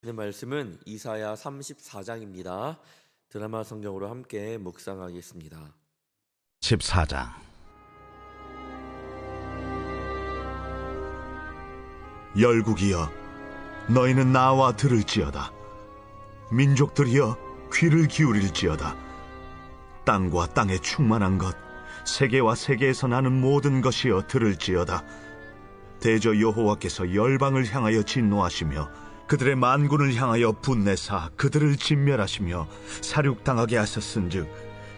오늘 말씀은 이사야 34장입니다. 드라마 성경으로 함께 묵상하겠습니다. 14장. 열국이여, 너희는 나와 들을지어다. 민족들이여, 귀를 기울일지어다. 땅과 땅에 충만한 것, 세계와 세계에서 나는 모든 것이여 들을지어다. 대저 여호와께서 열방을 향하여 진노하시며 그들의 만군을 향하여 분내사 그들을 진멸하시며 사륙당하게 하셨은즉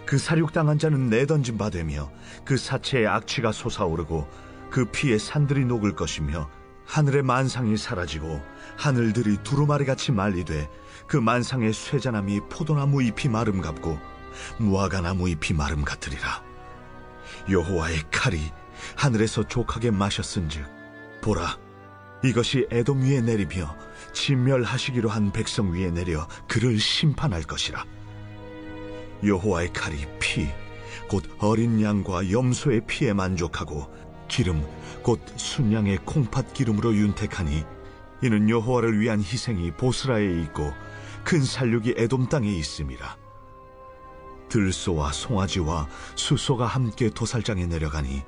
그 사륙당한 자는 내던진 바 되며 그 사체의 악취가 솟아오르고 그 피에 산들이 녹을 것이며 하늘의 만상이 사라지고 하늘들이 두루마리같이 말리되 그 만상의 쇠자나무 포도나무 잎이 마름 같고 무화과나무 잎이 마름 같으리라. 여호와의 칼이 하늘에서 족하게 마셨은즉 보라, 이것이 에돔 위에 내리며 진멸하시기로 한 백성 위에 내려 그를 심판할 것이라. 여호와의 칼이 피, 곧 어린 양과 염소의 피에 만족하고 기름, 곧 순양의 콩팥 기름으로 윤택하니 이는 여호와를 위한 희생이 보스라에 있고 큰 살육이 에돔 땅에 있음이라. 들소와 송아지와 수소가 함께 도살장에 내려가니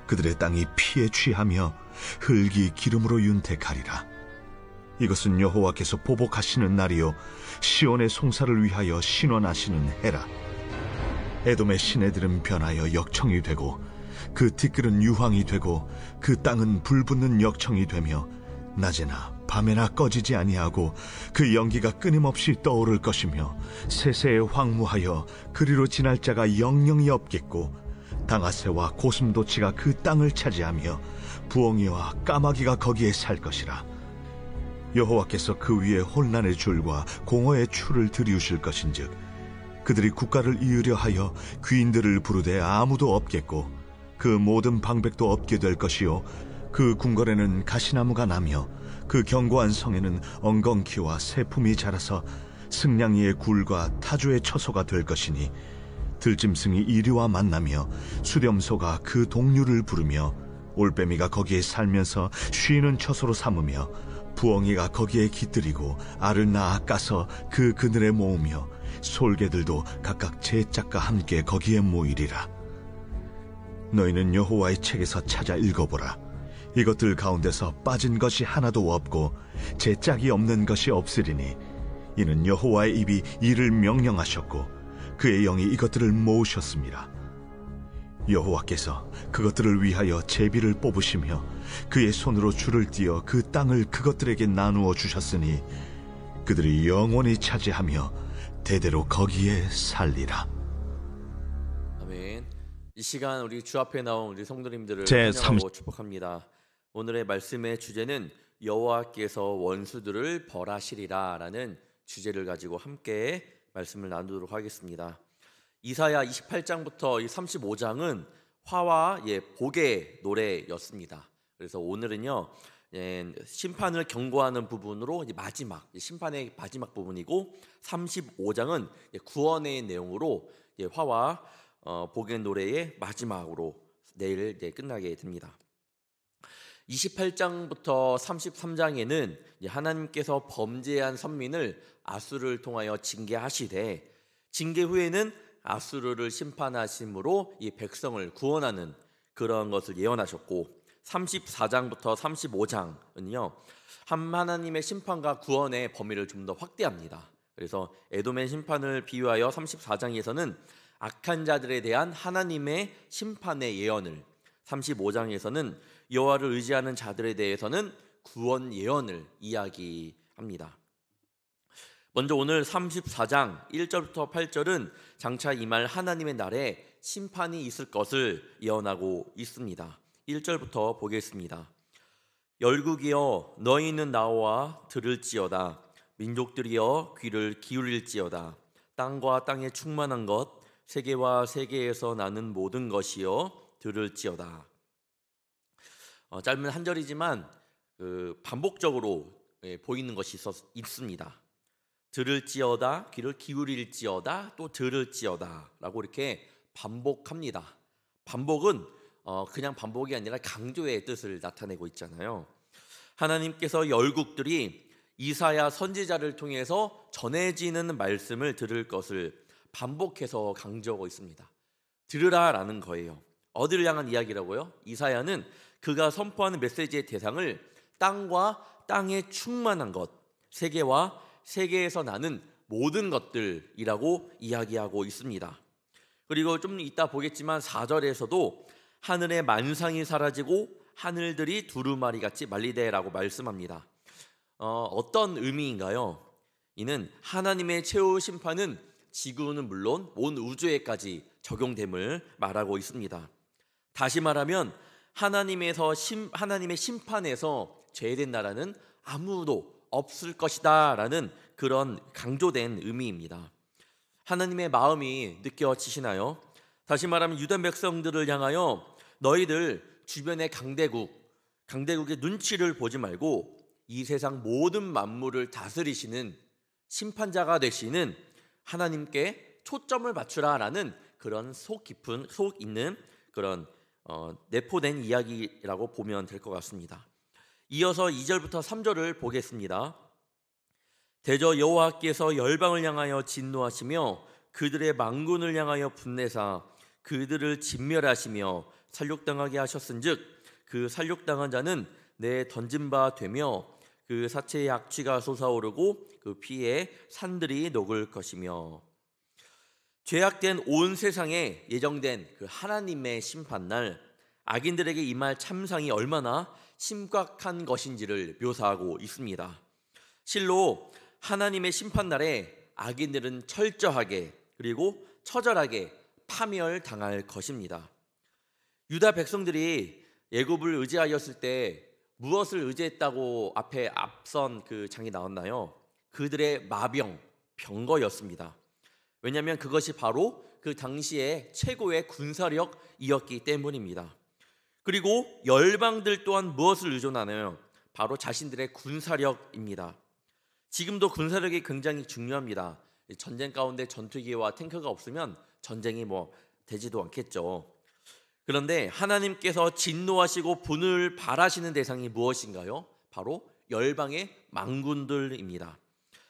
그들의 땅이 피에 취하며 흙이 기름으로 윤택하리라. 이것은 여호와께서 보복하시는 날이요 시온의 송사를 위하여 신원하시는 해라. 에돔의 시내들은 변하여 역청이 되고 그 티끌은 유황이 되고 그 땅은 불붙는 역청이 되며 낮에나 밤에나 꺼지지 아니하고 그 연기가 끊임없이 떠오를 것이며 세세에 황무하여 그리로 지날 자가 영영이 없겠고 당아새와 고슴도치가 그 땅을 차지하며 부엉이와 까마귀가 거기에 살 것이라. 여호와께서 그 위에 혼란의 줄과 공허의 추를 들이우실 것인즉 그들이 국가를 이으려 하여 귀인들을 부르되 아무도 없겠고 그 모든 방백도 없게 될 것이요 그 궁궐에는 가시나무가 나며 그 견고한 성에는 엉겅퀴와 새품이 자라서 승냥이의 굴과 타주의 처소가 될 것이니 들짐승이 이리와 만나며 수렴소가 그 동류를 부르며 올빼미가 거기에 살면서 쉬는 처소로 삼으며 부엉이가 거기에 깃들이고 알을 낳아 까서 그 그늘에 모으며 솔개들도 각각 제 짝과 함께 거기에 모이리라. 너희는 여호와의 책에서 찾아 읽어보라. 이것들 가운데서 빠진 것이 하나도 없고 제 짝이 없는 것이 없으리니 이는 여호와의 입이 이를 명령하셨고 그의 영이 이것들을 모으셨습니다. 여호와께서 그것들을 위하여 제비를 뽑으시며 그의 손으로 줄을 띄어 그 땅을 그것들에게 나누어 주셨으니 그들이 영원히 차지하며 대대로 거기에 살리라. 아멘. 이 시간 우리 주 앞에 나온 우리 성도님들을 제 환영하고 축복합니다. 오늘의 말씀의 주제는 여호와께서 원수들을 벌하시리라 라는 주제를 가지고 함께 말씀을 나누도록 하겠습니다. 이사야 28장부터 35장은 화와 복의 노래였습니다. 그래서 오늘은요 심판을 경고하는 부분으로 마지막 심판의 마지막 부분이고 35장은 구원의 내용으로 화와 복의 노래의 마지막으로 내일 끝나게 됩니다. 28장부터 33장에는 하나님께서 범죄한 선민을 아수르를 통하여 징계하시되 징계 후에는 아수르를 심판하심으로 이 백성을 구원하는 그런 것을 예언하셨고 34장부터 35장은요 하나님의 심판과 구원의 범위를 좀 더 확대합니다. 그래서 에돔의 심판을 비유하여 34장에서는 악한 자들에 대한 하나님의 심판의 예언을, 35장에서는 여호와를 의지하는 자들에 대해서는 구원 예언을 이야기합니다. 먼저 오늘 34장 1절부터 8절은 장차 임할 하나님의 날에 심판이 있을 것을 예언하고 있습니다. 1절부터 보겠습니다. 열국이여, 너희는 나와 들을지어다. 민족들이여, 귀를 기울일지어다. 땅과 땅에 충만한 것, 세계와 세계에서 나는 모든 것이여 들을지어다. 짧은 한 절이지만 반복적으로 보이는 것이 있습니다. 들을지어다, 귀를 기울일지어다, 또 들을지어다 라고 이렇게 반복합니다. 반복은 그냥 반복이 아니라 강조의 뜻을 나타내고 있잖아요. 하나님께서 열국들이 이사야 선지자를 통해서 전해지는 말씀을 들을 것을 반복해서 강조하고 있습니다. 들으라라는 거예요. 어디를 향한 이야기라고요? 이사야는 그가 선포하는 메시지의 대상을 땅과 땅에 충만한 것, 세계와 세계에서 나는 모든 것들이라고 이야기하고 있습니다. 그리고 좀 이따 보겠지만 4절에서도 하늘의 만상이 사라지고 하늘들이 두루마리같이 말리되라고 말씀합니다. 어떤 의미인가요? 이는 하나님의 최후 심판은 지구는 물론 온 우주에까지 적용됨을 말하고 있습니다. 다시 말하면 하나님의 심판에서 죄된 나라는 아무도 없을 것이다 라는 그런 강조된 의미입니다. 하나님의 마음이 느껴지시나요? 다시 말하면 유다 백성들을 향하여 너희들 주변의 강대국의 눈치를 보지 말고 이 세상 모든 만물을 다스리시는 심판자가 되시는 하나님께 초점을 맞추라라는 그런 속 있는 그런 내포된 이야기라고 보면 될 것 같습니다. 이어서 2절부터 3절을 보겠습니다. 대저 여호와께서 열방을 향하여 진노하시며 그들의 만군을 향하여 분내사 그들을 진멸하시며 살육당하게 하셨은즉 그 살육당한 자는 내 던진 바 되며 그 사체의 악취가 솟아오르고 그 피에 산들이 녹을 것이며. 죄악된 온 세상에 예정된 그 하나님의 심판날, 악인들에게 임할 참상이 얼마나 심각한 것인지를 묘사하고 있습니다. 실로 하나님의 심판날에 악인들은 철저하게 그리고 처절하게 파멸당할 것입니다. 유다 백성들이 애굽을 의지하였을 때 무엇을 의지했다고 앞선 그 장이 나왔나요? 그들의 병거였습니다. 왜냐하면 그것이 바로 그 당시의 최고의 군사력이었기 때문입니다. 그리고 열방들 또한 무엇을 의존하나요? 바로 자신들의 군사력입니다. 지금도 군사력이 굉장히 중요합니다. 전쟁 가운데 전투기와 탱크가 없으면 전쟁이 되지도 않겠죠. 그런데 하나님께서 진노하시고 분을 발하시는 대상이 무엇인가요? 바로 열방의 만군들입니다.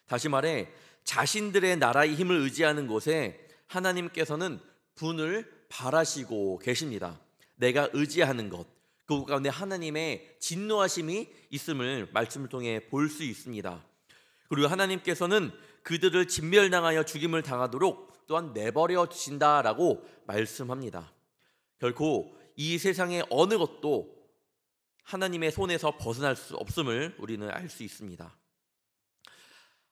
다시 말해 자신들의 나라의 힘을 의지하는 곳에 하나님께서는 분을 발하시고 계십니다. 내가 의지하는 것, 그 가운데 하나님의 진노하심이 있음을 말씀을 통해 볼 수 있습니다. 그리고 하나님께서는 그들을 진멸당하여 죽임을 당하도록 또한 내버려 두신다라고 말씀합니다. 결코 이 세상의 어느 것도 하나님의 손에서 벗어날 수 없음을 우리는 알 수 있습니다.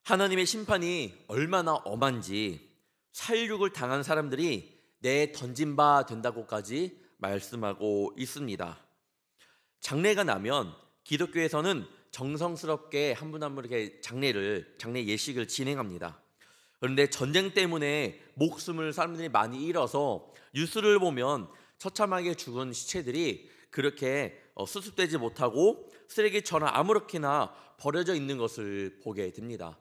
하나님의 심판이 얼마나 엄한지 살육을 당한 사람들이 내 던진 바 된다고까지 말씀하고 있습니다. 장례가 나면 기독교에서는 정성스럽게 한 분 한 분 이렇게 장례 예식을 진행합니다. 그런데 전쟁 때문에 목숨을 사람들이 많이 잃어서 뉴스를 보면 처참하게 죽은 시체들이 그렇게 수습되지 못하고 쓰레기처럼 아무렇게나 버려져 있는 것을 보게 됩니다.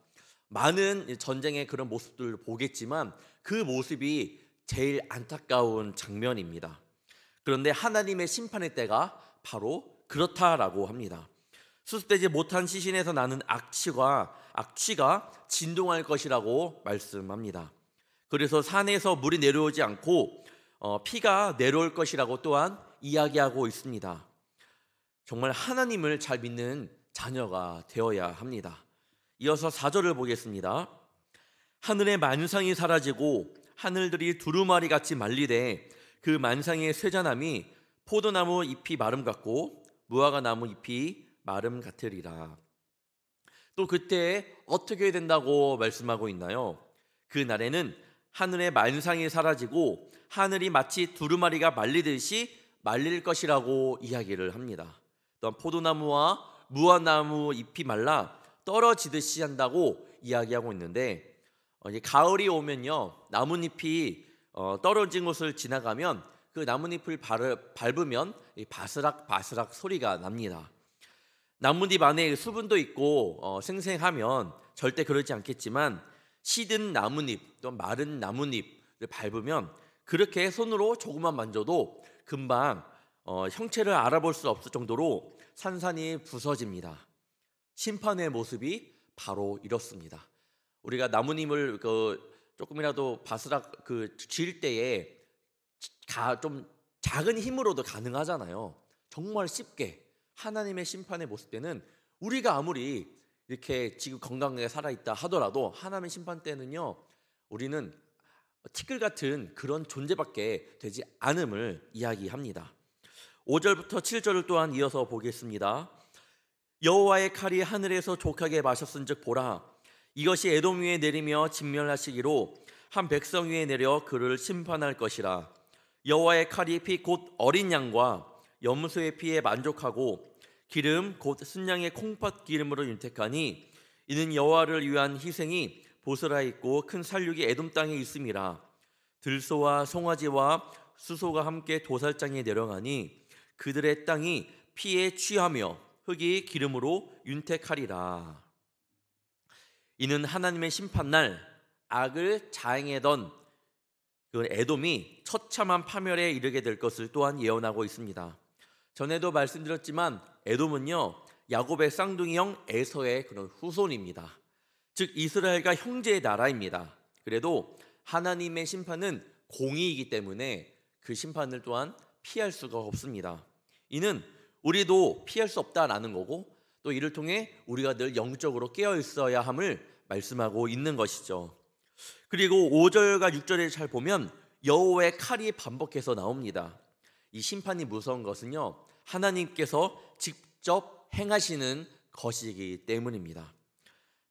많은 전쟁의 그런 모습들을 보겠지만 그 모습이 제일 안타까운 장면입니다. 그런데 하나님의 심판의 때가 바로 그렇다라고 합니다. 수습되지 못한 시신에서 나는 악취가 진동할 것이라고 말씀합니다. 그래서 산에서 물이 내려오지 않고 피가 내려올 것이라고 또한 이야기하고 있습니다. 정말 하나님을 잘 믿는 자녀가 되어야 합니다. 이어서 4절을 보겠습니다. 하늘의 만상이 사라지고 하늘들이 두루마리 같이 말리되 그 만상의 쇠잔함이 포도나무 잎이 마름 같고 무화과 나무 잎이 마름 같으리라. 또 그때 어떻게 된다고 말씀하고 있나요? 그 날에는 하늘의 만상이 사라지고 하늘이 마치 두루마리가 말리듯이 말릴 것이라고 이야기를 합니다. 또한 포도나무와 무화과나무 잎이 말라 떨어지듯이 한다고 이야기하고 있는데, 이제 가을이 오면요 나뭇잎이 떨어진 곳을 지나가면 그 나뭇잎을 밟으면 바스락 소리가 납니다. 나뭇잎 안에 수분도 있고 생생하면 절대 그러지 않겠지만 시든 나뭇잎 또 마른 나뭇잎을 밟으면 그렇게 손으로 조금만 만져도 금방 형체를 알아볼 수 없을 정도로 산산이 부서집니다. 심판의 모습이 바로 이렇습니다. 우리가 나무님을 조금이라도 바스락 쥐일 때에 좀 작은 힘으로도 가능하잖아요. 정말 쉽게 하나님의 심판의 모습 때는 우리가 아무리 이렇게 지금 건강하게 살아있다 하더라도 하나님의 심판 때는요, 우리는 티끌 같은 그런 존재밖에 되지 않음을 이야기합니다. 5절부터 7절을 또한 이어서 보겠습니다. 여호와의 칼이 하늘에서 족하게 마셨은즉 보라, 이것이 에돔 위에 내리며 진멸하시기로 한 백성 위에 내려 그를 심판할 것이라. 여호와의 칼이 피 곧 어린 양과 염소의 피에 만족하고 기름 곧 순양의 콩팥 기름으로 윤택하니 이는 여호와를 위한 희생이 보스라 있고 큰 살육이 에돔 땅에 있음이라. 들소와 송아지와 수소가 함께 도살장에 내려가니 그들의 땅이 피에 취하며 흙이 기름으로 윤택하리라. 이는 하나님의 심판날 악을 자행하던 그 에돔이 처참한 파멸에 이르게 될 것을 또한 예언하고 있습니다. 전에도 말씀드렸지만 에돔은요, 야곱의 쌍둥이 형 에서의 그런 후손입니다. 즉 이스라엘과 형제의 나라입니다. 그래도 하나님의 심판은 공의이기 때문에 그 심판을 또한 피할 수가 없습니다. 이는 우리도 피할 수 없다라는 거고, 또 이를 통해 우리가 늘 영적으로 깨어 있어야 함을 말씀하고 있는 것이죠. 그리고 5절과 6절에 잘 보면 여호와의 칼이 반복해서 나옵니다. 이 심판이 무서운 것은요, 하나님께서 직접 행하시는 것이기 때문입니다.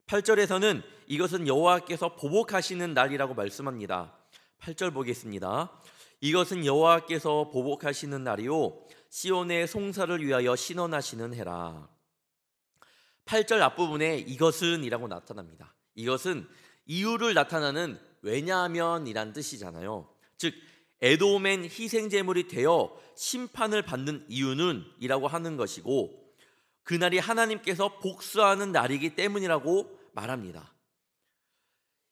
8절에서는 이것은 여호와께서 보복하시는 날이라고 말씀합니다. 8절 보겠습니다. 이것은 여호와께서 보복하시는 날이요 시온의 송사를 위하여 신원하시는 해라. 8절 앞부분에 이것은 이라고 나타납니다. 이것은 이유를 나타나는 왜냐하면 이란 뜻이잖아요. 즉 에돔엔 희생제물이 되어 심판을 받는 이유는 이라고 하는 것이고, 그날이 하나님께서 복수하는 날이기 때문이라고 말합니다.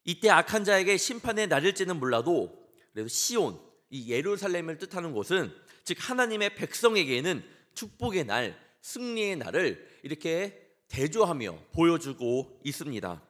이때 악한 자에게 심판의 날일지는 몰라도 그래도 시온, 이 예루살렘을 뜻하는 곳은 즉 하나님의 백성에게는 축복의 날, 승리의 날을 이렇게 대조하며 보여주고 있습니다.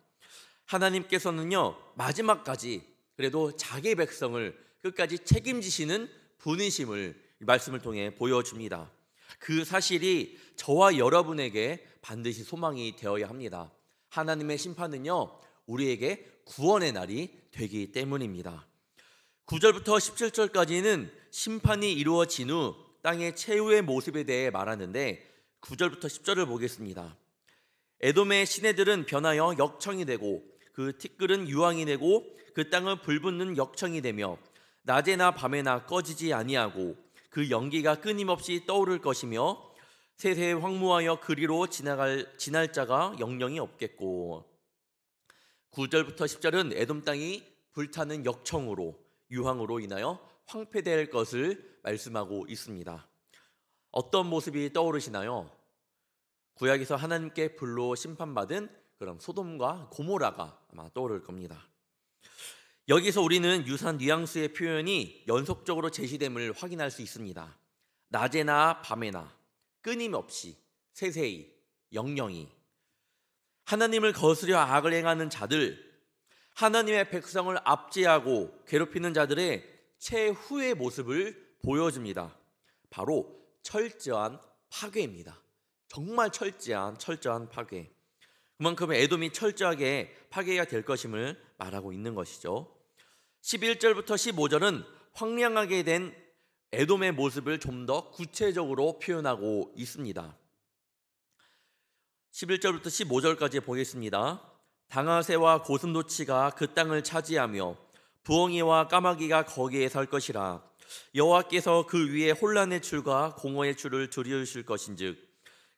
하나님께서는요, 마지막까지 그래도 자기 백성을 끝까지 책임지시는 분이심을 말씀을 통해 보여줍니다. 그 사실이 저와 여러분에게 반드시 소망이 되어야 합니다. 하나님의 심판은요, 우리에게 구원의 날이 되기 때문입니다. 9절부터 17절까지는 심판이 이루어진 후 땅의 최후의 모습에 대해 말하는데, 9절부터 10절을 보겠습니다. 에돔의 시내들은 변하여 역청이 되고 그 티끌은 유황이 되고 그 땅은 불붙는 역청이 되며 낮에나 밤에나 꺼지지 아니하고 그 연기가 끊임없이 떠오를 것이며 세세에 황무하여 그리로 지날 자가 영영이 없겠고. 9절부터 10절은 에돔 땅이 불타는 역청으로 유황으로 인하여 황폐될 것을 말씀하고 있습니다. 어떤 모습이 떠오르시나요? 구약에서 하나님께 불로 심판받은 그런 소돔과 고모라가 아마 떠오를 겁니다. 여기서 우리는 유사한 뉘앙스의 표현이 연속적으로 제시됨을 확인할 수 있습니다. 낮에나 밤에나 끊임없이 세세히 영영히 하나님을 거스려 악을 행하는 자들, 하나님의 백성을 압제하고 괴롭히는 자들의 최후의 모습을 보여줍니다. 바로 철저한 파괴입니다. 정말 철저한 파괴. 그만큼 에돔이 철저하게 파괴가 될 것임을 말하고 있는 것이죠. 11절부터 15절은 황량하게 된 에돔의 모습을 좀 더 구체적으로 표현하고 있습니다. 11절부터 15절까지 보겠습니다. 당아새와 고슴도치가 그 땅을 차지하며 부엉이와 까마귀가 거기에 살 것이라. 여호와께서 그 위에 혼란의 줄과 공허의 줄을 들이우실 것인즉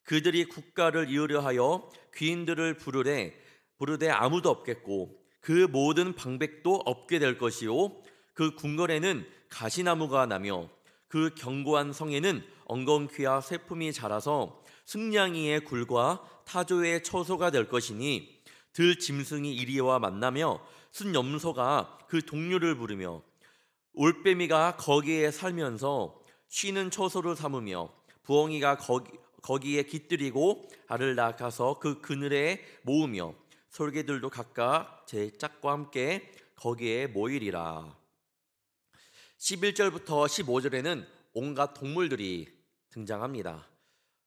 그들이 국가를 이으려 하여 귀인들을 부르되 아무도 없겠고 그 모든 방백도 없게 될 것이요 그 궁궐에는 가시나무가 나며 그 견고한 성에는 엉겅퀴와 새품이 자라서 승냥이의 굴과 타조의 처소가 될 것이니 들 짐승이 이리와 만나며 순염소가 그 동류를 부르며 올빼미가 거기에 살면서 쉬는 처소를 삼으며 부엉이가 거기에 깃들이고 알을 낳아서 그 그늘에 모으며 솔개들도 각각 제 짝과 함께 거기에 모이리라. 11절부터 15절에는 온갖 동물들이 등장합니다.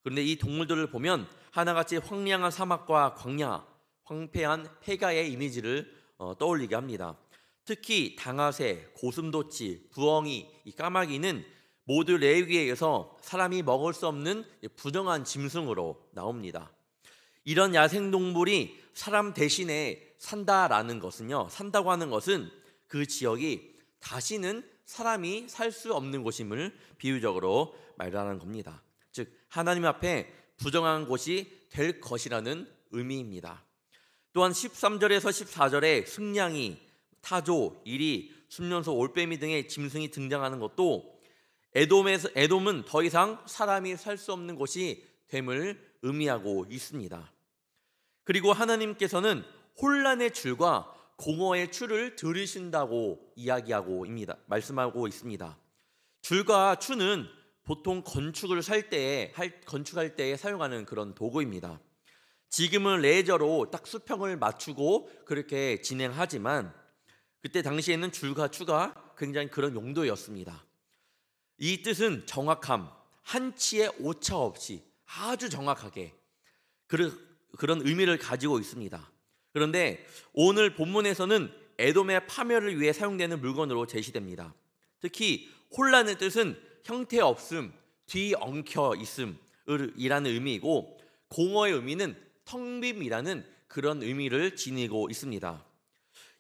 그런데 이 동물들을 보면 하나같이 황량한 사막과 광야, 황폐한 폐가의 이미지를 떠올리게 합니다. 특히 당아새, 고슴도치, 부엉이, 이 까마귀는 모두 레위기에서 사람이 먹을 수 없는 부정한 짐승으로 나옵니다. 이런 야생동물이 사람 대신에 산다라는 것은요, 산다고 하는 것은 그 지역이 다시는 사람이 살 수 없는 곳임을 비유적으로 말하는 겁니다. 즉 하나님 앞에 부정한 곳이 될 것이라는 의미입니다. 또한 13절에서 14절에 승냥이, 타조, 이리, 순년소, 올빼미 등의 짐승이 등장하는 것도 에돔은 더 이상 사람이 살 수 없는 곳이 됨을 의미하고 있습니다. 그리고 하나님께서는 혼란의 줄과 공허의 추를 들으신다고 말씀하고 있습니다. 줄과 추는 보통 건축할 때에 사용하는 그런 도구입니다. 지금은 레저로 딱 수평을 맞추고 그렇게 진행하지만 그때 당시에는 줄과 추가 굉장히 그런 용도였습니다. 이 뜻은 정확함, 한치의 오차 없이 아주 정확하게 그런 의미를 가지고 있습니다. 그런데 오늘 본문에서는 에돔의 파멸을 위해 사용되는 물건으로 제시됩니다. 특히 혼란의 뜻은 형태 없음, 뒤엉켜 있음이라는 의미이고, 공허의 의미는 텅 빔이라는 그런 의미를 지니고 있습니다.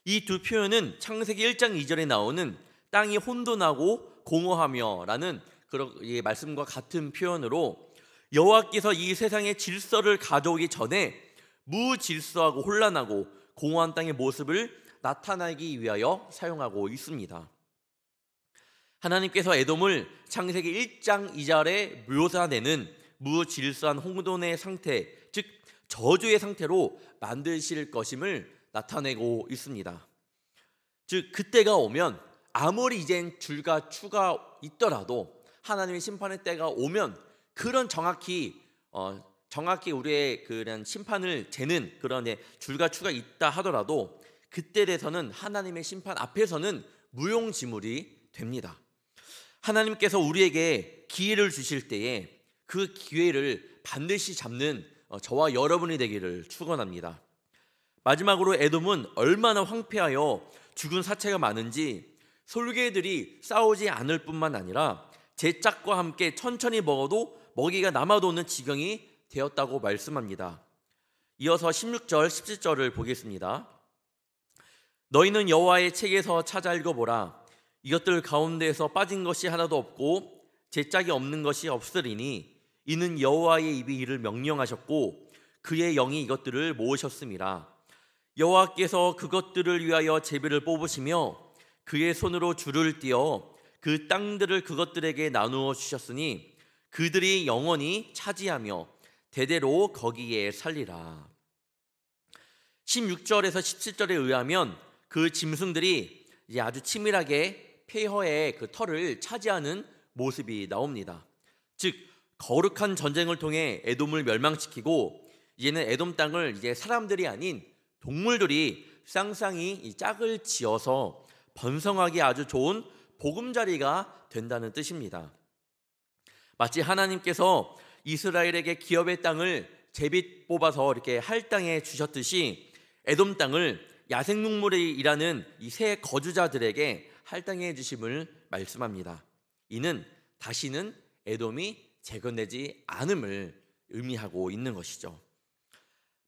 이 두 표현은 창세기 1장 2절에 나오는 땅이 혼돈하고 공허하며라는 그런 말씀과 같은 표현으로 여호와께서 이 세상의 질서를 가져오기 전에 무질서하고 혼란하고 공허한 땅의 모습을 나타내기 위하여 사용하고 있습니다. 하나님께서 에돔을 창세기 1장 2절에 묘사되는 무질서한 혼돈의 상태, 즉 저주의 상태로 만드실 것임을 나타내고 있습니다. 즉 그때가 오면 아무리 이젠 줄과 추가 있더라도 하나님의 심판의 때가 오면 그런 정확히 우리의 그런 심판을 재는 그런 줄과 추가 있다 하더라도 그때 돼서는 하나님의 심판 앞에서는 무용지물이 됩니다. 하나님께서 우리에게 기회를 주실 때에 그 기회를 반드시 잡는 저와 여러분이 되기를 축원합니다. 마지막으로 에돔은 얼마나 황폐하여 죽은 사체가 많은지 솔개들이 싸우지 않을 뿐만 아니라 제 짝과 함께 천천히 먹어도 먹이가 남아도 없는 지경이 되었다고 말씀합니다. 이어서 16절, 17절을 보겠습니다. 너희는 여호와의 책에서 찾아 읽어보라. 이것들 가운데에서 빠진 것이 하나도 없고 제 짝이 없는 것이 없으리니 이는 여호와의 입이 이를 명령하셨고 그의 영이 이것들을 모으셨음이라. 여호와께서 그것들을 위하여 제비를 뽑으시며 그의 손으로 줄을 띄어 그 땅들을 그것들에게 나누어 주셨으니 그들이 영원히 차지하며 대대로 거기에 살리라. 16절에서 17절에 의하면 그 짐승들이 이제 아주 치밀하게 폐허의 그 털을 차지하는 모습이 나옵니다. 즉 거룩한 전쟁을 통해 에돔을 멸망시키고 이제는 에돔 땅을 이제 사람들이 아닌 동물들이 쌍쌍이 이 짝을 지어서 번성하기 아주 좋은 보금자리가 된다는 뜻입니다. 마치 하나님께서 이스라엘에게 기업의 땅을 제비 뽑아서 이렇게 할당해 주셨듯이 에돔 땅을 야생동물이 일하는 이 새 거주자들에게 할당해 주심을 말씀합니다. 이는 다시는 에돔이 재건되지 않음을 의미하고 있는 것이죠.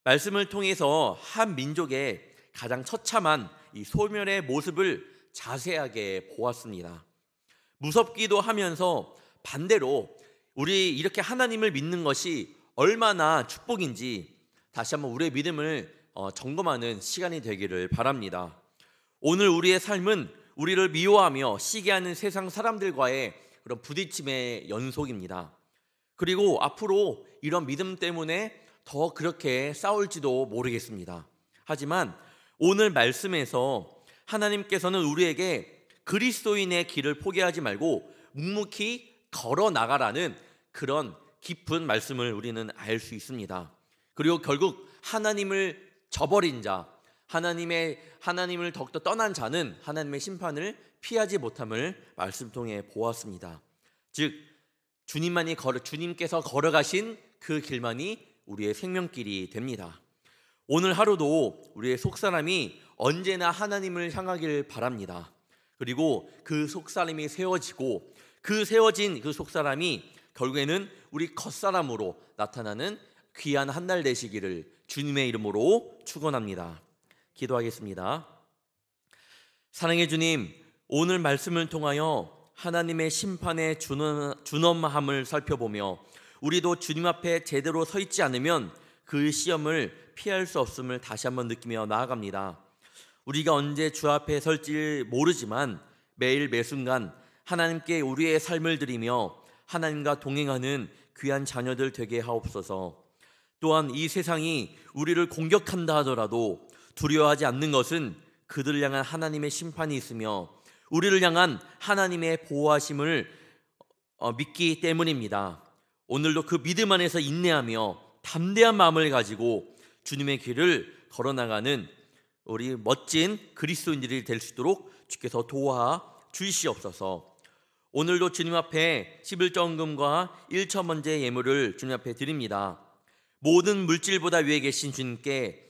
말씀을 통해서 한 민족의 가장 처참한 이 소멸의 모습을 자세하게 보았습니다. 무섭기도 하면서 반대로 우리 이렇게 하나님을 믿는 것이 얼마나 축복인지 다시 한번 우리의 믿음을 점검하는 시간이 되기를 바랍니다. 오늘 우리의 삶은 우리를 미워하며 시기하는 세상 사람들과의 그런 부딪힘의 연속입니다. 그리고 앞으로 이런 믿음 때문에 더 그렇게 싸울지도 모르겠습니다. 하지만 오늘 말씀에서 하나님께서는 우리에게 그리스도인의 길을 포기하지 말고 묵묵히 걸어 나가라는 그런 깊은 말씀을 우리는 알 수 있습니다. 그리고 결국 하나님을 저버린 자, 하나님을 더욱더 떠난 자는 하나님의 심판을 피하지 못함을 말씀 통해 보았습니다. 즉 주님께서 걸어가신 그 길만이 우리의 생명길이 됩니다. 오늘 하루도 우리의 속사람이 언제나 하나님을 향하길 바랍니다. 그리고 그 속사람이 세워지고 그 세워진 그 속사람이 결국에는 우리 겉사람으로 나타나는 귀한 한 날 되시기를 주님의 이름으로 축원합니다. 기도하겠습니다. 사랑의 주님, 오늘 말씀을 통하여 하나님의 심판의 준엄함을 살펴보며 우리도 주님 앞에 제대로 서 있지 않으면 그 시험을 피할 수 없음을 다시 한번 느끼며 나아갑니다. 우리가 언제 주 앞에 설지 모르지만 매일 매순간 하나님께 우리의 삶을 드리며 하나님과 동행하는 귀한 자녀들 되게 하옵소서. 또한 이 세상이 우리를 공격한다 하더라도 두려워하지 않는 것은 그들을 향한 하나님의 심판이 있으며 우리를 향한 하나님의 보호하심을 믿기 때문입니다. 오늘도 그 믿음 안에서 인내하며 담대한 마음을 가지고 주님의 길을 걸어나가는 우리 멋진 그리스도인들이 될 수 있도록 주께서 도와 주시옵소서. 오늘도 주님 앞에 11조헌금과 1천 번째 예물을 주님 앞에 드립니다. 모든 물질보다 위에 계신 주님께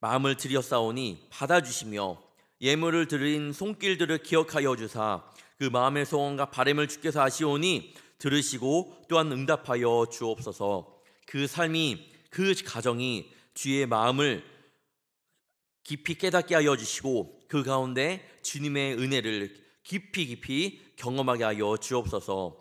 마음을 드렸사오니 받아주시며 예물을 드린 손길들을 기억하여 주사 그 마음의 소원과 바람을 주께서 아시오니 들으시고 또한 응답하여 주옵소서. 그 삶이 그 가정이 주의 마음을 깊이 깨닫게 하여 주시고 그 가운데 주님의 은혜를 깊이 경험하게 하여 주옵소서.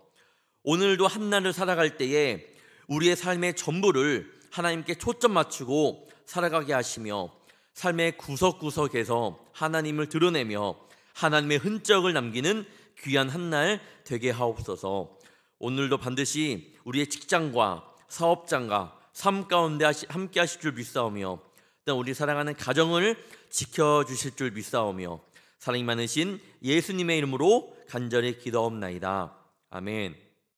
오늘도 한날을 살아갈 때에 우리의 삶의 전부를 하나님께 초점 맞추고 살아가게 하시며 삶의 구석구석에서 하나님을 드러내며 하나님의 흔적을 남기는 귀한 한날 되게 하옵소서. 오늘도 반드시 우리의 직장과 사업장과 삶 가운데 함께 하실 줄 믿사오며 또 우리 사랑하는 가정을 지켜주실 줄 믿사오며 사랑이 많으신 예수님의 이름으로 간절히 기도옵나이다. 아멘.